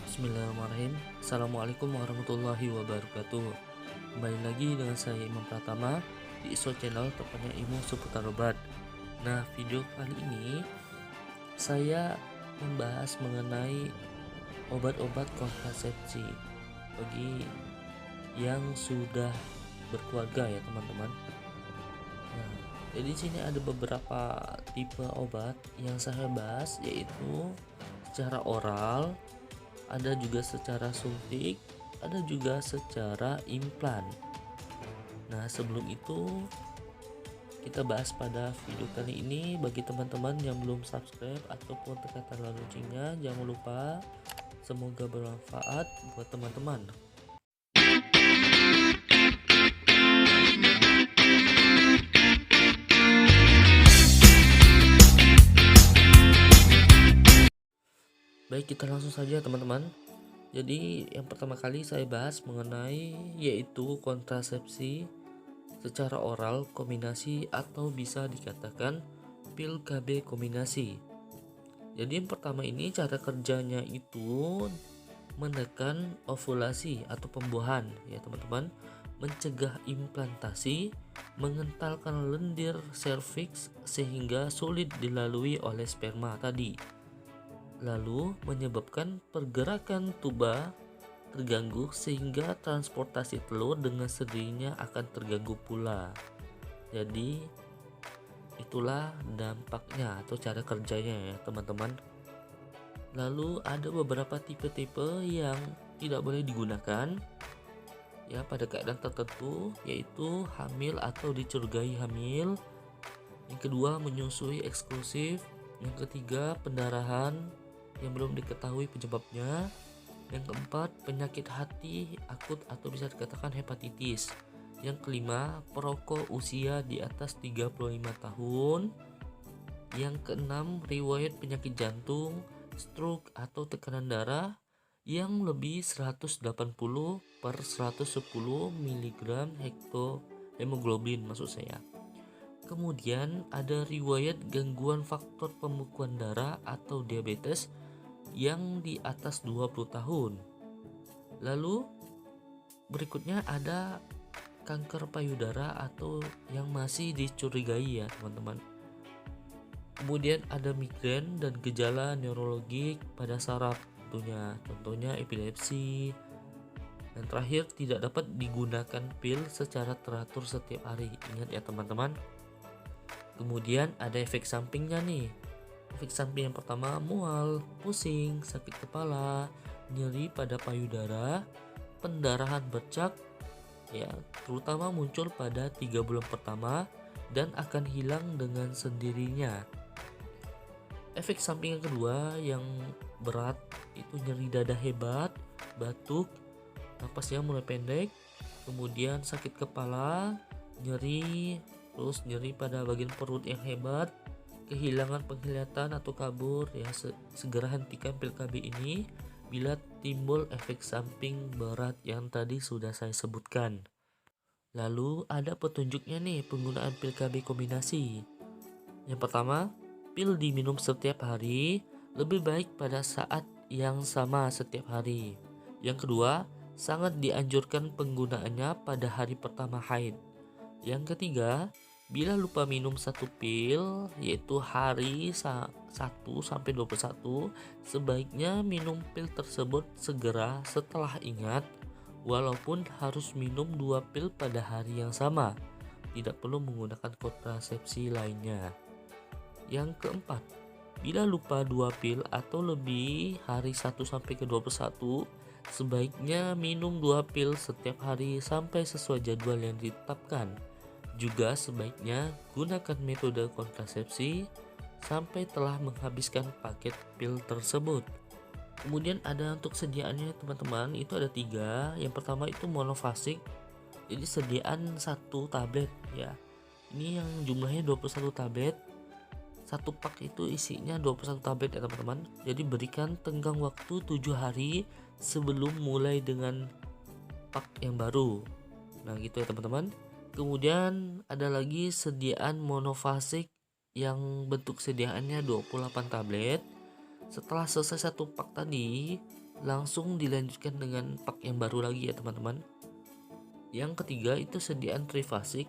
Bismillahirrahmanirrahim. Assalamualaikum warahmatullahi wabarakatuh. Kembali lagi dengan saya Imam Pratama di ISO Channel, tepatnya ilmu seputar obat. Nah, video kali ini saya membahas mengenai obat-obat kontrasepsi bagi yang sudah berkeluarga ya teman-teman. Nah, jadi di sini ada beberapa tipe obat yang saya bahas, yaitu secara oral, ada juga secara suntik, ada juga secara implan. Nah, sebelum itu kita bahas pada video kali ini. Bagi teman-teman yang belum subscribe ataupun tekan tanda loncengnya, jangan lupa. Semoga bermanfaat buat teman-teman. Baik, kita langsung saja teman-teman. Jadi yang pertama kali saya bahas mengenai yaitu kontrasepsi secara oral kombinasi atau bisa dikatakan pil KB kombinasi. Jadi yang pertama ini cara kerjanya itu menekan ovulasi atau pembuahan ya teman-teman, mencegah implantasi, mengentalkan lendir serviks sehingga sulit dilalui oleh sperma tadi, lalu menyebabkan pergerakan tuba terganggu sehingga transportasi telur dengan sendirinya akan terganggu pula. Jadi itulah dampaknya atau cara kerjanya ya teman-teman. Lalu ada beberapa tipe-tipe yang tidak boleh digunakan ya pada keadaan tertentu, yaitu hamil atau dicurigai hamil. Yang kedua, menyusui eksklusif. Yang ketiga, pendarahan yang belum diketahui penyebabnya. Yang keempat, penyakit hati akut atau bisa dikatakan hepatitis. Yang kelima, perokok usia di atas 35 tahun. Yang keenam, riwayat penyakit jantung, stroke atau tekanan darah yang lebih 180 per 110 mg hemoglobin maksud saya. Kemudian ada riwayat gangguan faktor pembekuan darah atau diabetes yang di atas 20 tahun. Lalu berikutnya ada kanker payudara atau yang masih dicurigai ya teman-teman. Kemudian ada migrain dan gejala neurologik pada saraf contohnya epilepsi. Dan terakhir, tidak dapat digunakan pil secara teratur setiap hari. Ingat ya teman-teman. Kemudian ada efek sampingnya nih. Efek samping yang pertama, mual, pusing, sakit kepala, nyeri pada payudara, pendarahan bercak ya, terutama muncul pada 3 bulan pertama dan akan hilang dengan sendirinya. Efek samping yang kedua yang berat itu nyeri dada hebat, batuk, napasnya mulai pendek, kemudian sakit kepala, nyeri, terus nyeri pada bagian perut yang hebat, kehilangan penglihatan atau kabur ya. Segera hentikan pil KB ini bila timbul efek samping berat yang tadi sudah saya sebutkan. Lalu ada petunjuknya nih penggunaan pil KB kombinasi. Yang pertama, pil diminum setiap hari, lebih baik pada saat yang sama setiap hari. Yang kedua, sangat dianjurkan penggunaannya pada hari pertama haid. Yang ketiga, bila lupa minum satu pil, yaitu hari 1 sampai 21, sebaiknya minum pil tersebut segera setelah ingat, walaupun harus minum 2 pil pada hari yang sama. Tidak perlu menggunakan kontrasepsi lainnya. Yang keempat, bila lupa 2 pil atau lebih hari 1 sampai ke 21, sebaiknya minum 2 pil setiap hari sampai sesuai jadwal yang ditetapkan. Juga sebaiknya gunakan metode kontrasepsi sampai telah menghabiskan paket pil tersebut. Kemudian ada untuk sediaannya teman-teman, itu ada 3. Yang pertama itu monofasik, jadi sediaan 1 tablet ya. Ini yang jumlahnya 21 tablet. Satu pak itu isinya 21 tablet ya teman-teman. Jadi berikan tenggang waktu 7 hari sebelum mulai dengan pak yang baru. Nah gitu ya teman-teman. Kemudian ada lagi sediaan monofasik yang bentuk sediaannya 28 tablet. Setelah selesai 1 pak tadi, langsung dilanjutkan dengan pak yang baru lagi ya teman-teman. Yang ketiga itu sediaan trifasik,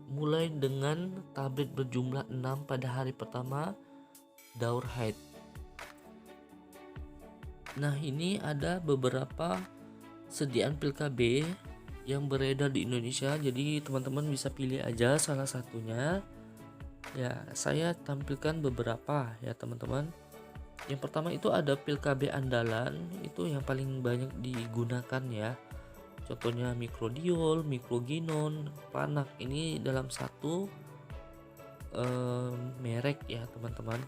mulai dengan tablet berjumlah 6 pada hari pertama daur haid. Nah, ini ada beberapa sediaan pil KB yang beredar di Indonesia, jadi teman-teman bisa pilih aja salah satunya. Ya, saya tampilkan beberapa ya teman-teman. Yang pertama itu ada pil KB andalan, itu yang paling banyak digunakan ya. Contohnya Microdiol, Microginon, Panak. Ini dalam satu merek ya teman-teman.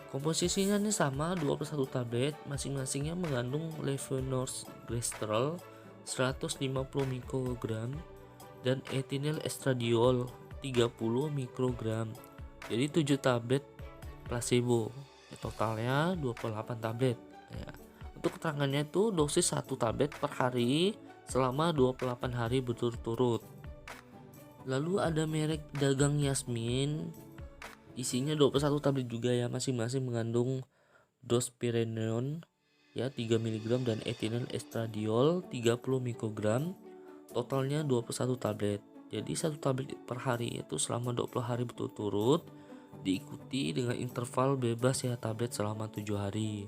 Komposisinya ini sama, 21 tablet, masing-masingnya mengandung levonorgestrel 150 mikrogram dan ethinyl estradiol 30 mikrogram. Jadi 7 tablet placebo. Totalnya 28 tablet ya. Untuk keterangannya itu dosis 1 tablet per hari selama 28 hari berturut-turut. Lalu ada merek dagang Yasmin, isinya 21 tablet juga ya, masing-masing mengandung dospirone ya 3 mg dan ethinyl estradiol 30 mikrogram. Totalnya 21 tablet. Jadi 1 tablet per hari itu selama 20 hari berturut-turut, diikuti dengan interval bebas ya tablet selama 7 hari.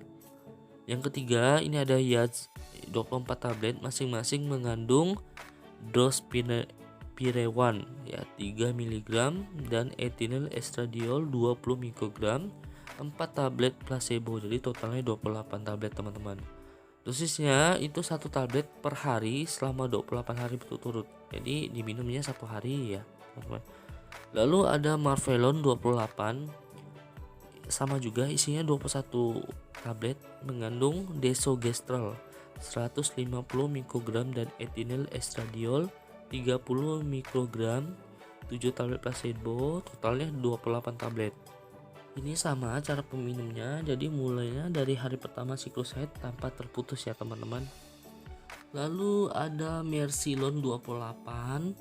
Yang ketiga ini ada Yaz 24 tablet, masing-masing mengandung dospirone ya 3 mg dan ethinyl estradiol 20 mikrogram, 4 tablet placebo. Jadi totalnya 28 tablet teman-teman. Dosisnya itu 1 tablet per hari selama 28 hari berturut-turut. Jadi diminumnya 1 hari ya teman-teman. Lalu ada Marvelon 28, sama juga isinya 21 tablet, mengandung desogestrel 150 mikrogram dan ethinyl estradiol 30 mikrogram, 7 tablet placebo, totalnya 28 tablet. Ini sama cara peminumnya, jadi mulainya dari hari pertama siklus haid tanpa terputus ya teman-teman. Lalu ada Mercilon 28,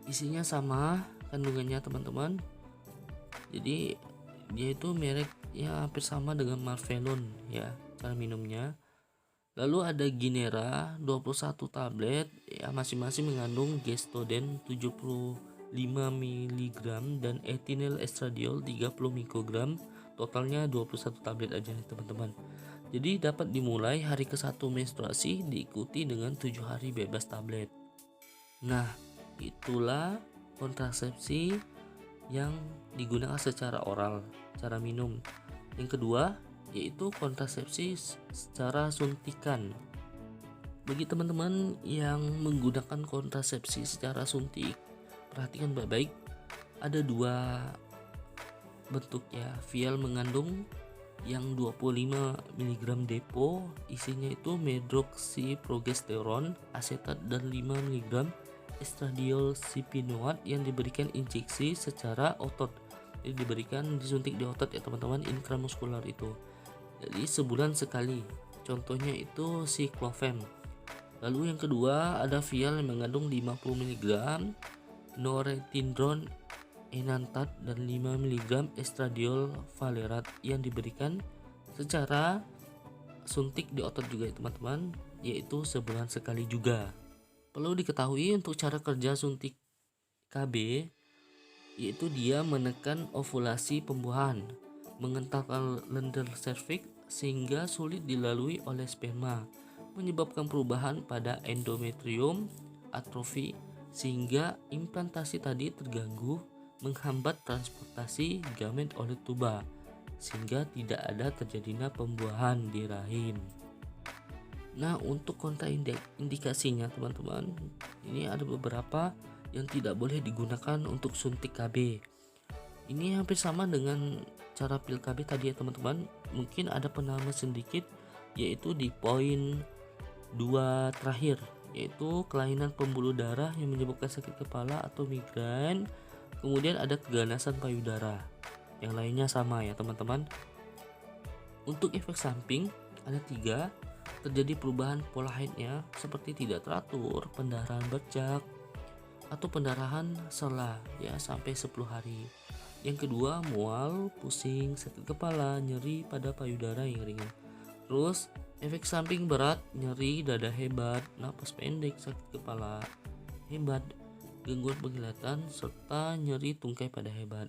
isinya sama kandungannya teman-teman. Jadi dia itu merek ya hampir sama dengan Marvelon ya cara minumnya. Lalu ada Ginera 21 tablet ya, masing-masing mengandung Gestoden 75 mg dan ethinyl estradiol 30 mikrogram. Totalnya 21 tablet aja nih teman-teman. Jadi dapat dimulai hari ke-1 menstruasi diikuti dengan 7 hari bebas tablet. Nah, itulah kontrasepsi yang digunakan secara oral, cara minum. Yang kedua yaitu kontrasepsi secara suntikan. Bagi teman-teman yang menggunakan kontrasepsi secara suntik, perhatikan baik-baik, ada 2 bentuk ya. Vial mengandung yang 25 mg depo, isinya itu medroksiprogesteron asetat dan 5 mg estradiol sipinoat yang diberikan injeksi secara otot. Jadi diberikan disuntik di otot ya teman-teman, intramuskular itu. Jadi sebulan sekali. Contohnya itu Ciclofem. Lalu yang kedua ada vial yang mengandung 50 mg norethindrone enantat dan 5 mg estradiol valerat yang diberikan secara suntik di otot juga ya teman-teman, yaitu sebulan sekali juga. Perlu diketahui untuk cara kerja suntik KB, yaitu dia menekan ovulasi pembuahan, mengentalkan lender serviks sehingga sulit dilalui oleh sperma, menyebabkan perubahan pada endometrium, atrofi sehingga implantasi tadi terganggu, menghambat transportasi gamet oleh tuba sehingga tidak ada terjadinya pembuahan di rahim. Nah, untuk kontraindikasinya teman-teman, ini ada beberapa yang tidak boleh digunakan untuk suntik KB. Ini hampir sama dengan cara pil KB tadi ya teman-teman. Mungkin ada penambah sedikit, yaitu di poin 2 terakhir, yaitu kelainan pembuluh darah yang menyebabkan sakit kepala atau migrain. Kemudian ada keganasan payudara. Yang lainnya sama ya teman-teman. Untuk efek samping ada 3. Terjadi perubahan pola haidnya seperti tidak teratur, pendarahan bercak, atau pendarahan sela ya sampai 10 hari. Yang kedua, mual, pusing, sakit kepala, nyeri pada payudara yang ringan. Terus Efek samping berat, nyeri dada hebat, napas pendek, sakit kepala hebat, gangguan penglihatan, serta nyeri tungkai pada hebat.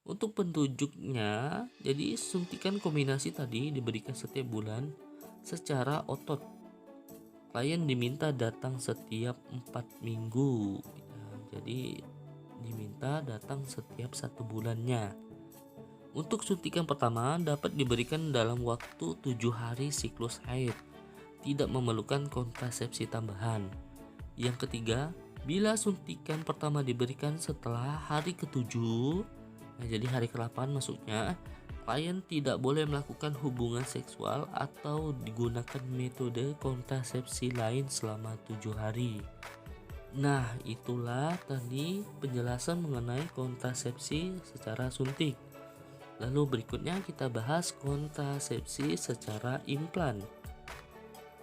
Untuk petunjuknya, jadi suntikan kombinasi tadi diberikan setiap bulan secara otot. Klien diminta datang setiap 4 minggu. Jadi diminta datang setiap 1 bulannya. Untuk suntikan pertama dapat diberikan dalam waktu 7 hari siklus haid, tidak memerlukan kontrasepsi tambahan. Yang ketiga, bila suntikan pertama diberikan setelah hari ke-7, jadi hari ke-8 maksudnya, klien tidak boleh melakukan hubungan seksual atau digunakan metode kontrasepsi lain selama 7 hari. Nah, itulah tadi penjelasan mengenai kontrasepsi secara suntik. Lalu berikutnya kita bahas kontrasepsi secara implan.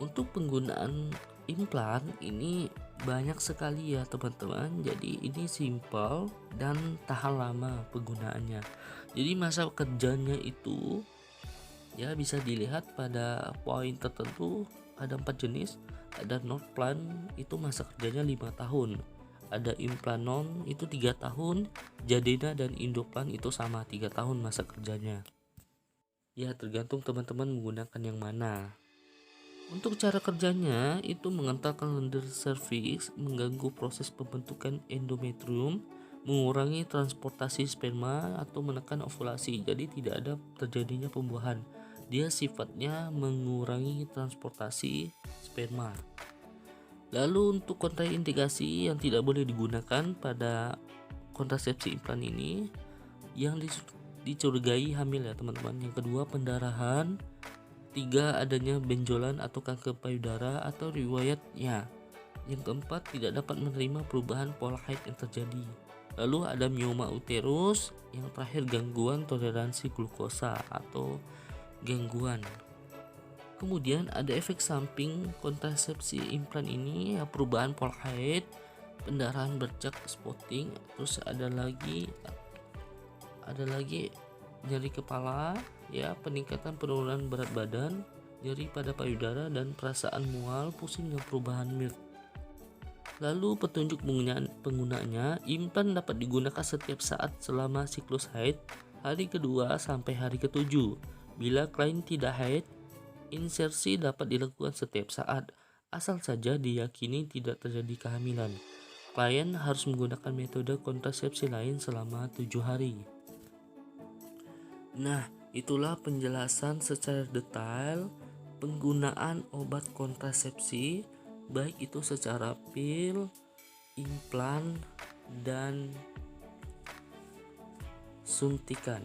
Untuk penggunaan implan ini banyak sekali ya teman-teman. Jadi ini simple dan tahan lama penggunaannya. Jadi masa kerjanya itu ya bisa dilihat pada poin tertentu. Ada 4 jenis. Ada Norplan itu masa kerjanya 5 tahun. Ada Implanon itu 3 tahun, Jadena dan Indoplan itu sama 3 tahun masa kerjanya. Ya tergantung teman-teman menggunakan yang mana. Untuk cara kerjanya itu mengentalkan lendir serviks, mengganggu proses pembentukan endometrium, mengurangi transportasi sperma atau menekan ovulasi. Jadi tidak ada terjadinya pembuahan. Dia sifatnya mengurangi transportasi sperma. Lalu untuk kontraindikasi yang tidak boleh digunakan pada kontrasepsi implan ini, yang dicurigai hamil ya teman-teman. Yang kedua pendarahan, 3 adanya benjolan atau kanker payudara atau riwayatnya. Yang keempat tidak dapat menerima perubahan pola haid yang terjadi. Lalu ada mioma uterus, yang terakhir gangguan toleransi glukosa atau gangguan. Kemudian ada efek samping kontrasepsi implan ini ya, perubahan pola haid, pendarahan bercak spotting, terus ada lagi nyeri kepala ya, peningkatan penurunan berat badan, nyeri pada payudara dan perasaan mual, pusing dan perubahan mood. Lalu petunjuk penggunaannya, implan dapat digunakan setiap saat selama siklus haid, hari kedua sampai hari ke-7. Bila klien tidak haid, insersi dapat dilakukan setiap saat, asal saja diyakini tidak terjadi kehamilan. Klien harus menggunakan metode kontrasepsi lain selama 7 hari. Nah, itulah penjelasan secara detail penggunaan obat kontrasepsi, baik itu secara pil, implan, dan suntikan.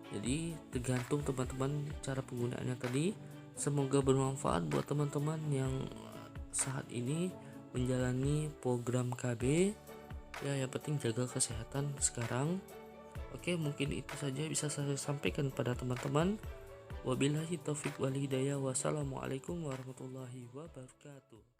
Jadi tergantung teman-teman cara penggunaannya tadi. Semoga bermanfaat buat teman-teman yang saat ini menjalani program KB. Ya, yang penting jaga kesehatan sekarang. Oke, mungkin itu saja bisa saya sampaikan pada teman-teman. Wabillahi taufik wal hidayah. Wassalamualaikum warahmatullahi wabarakatuh.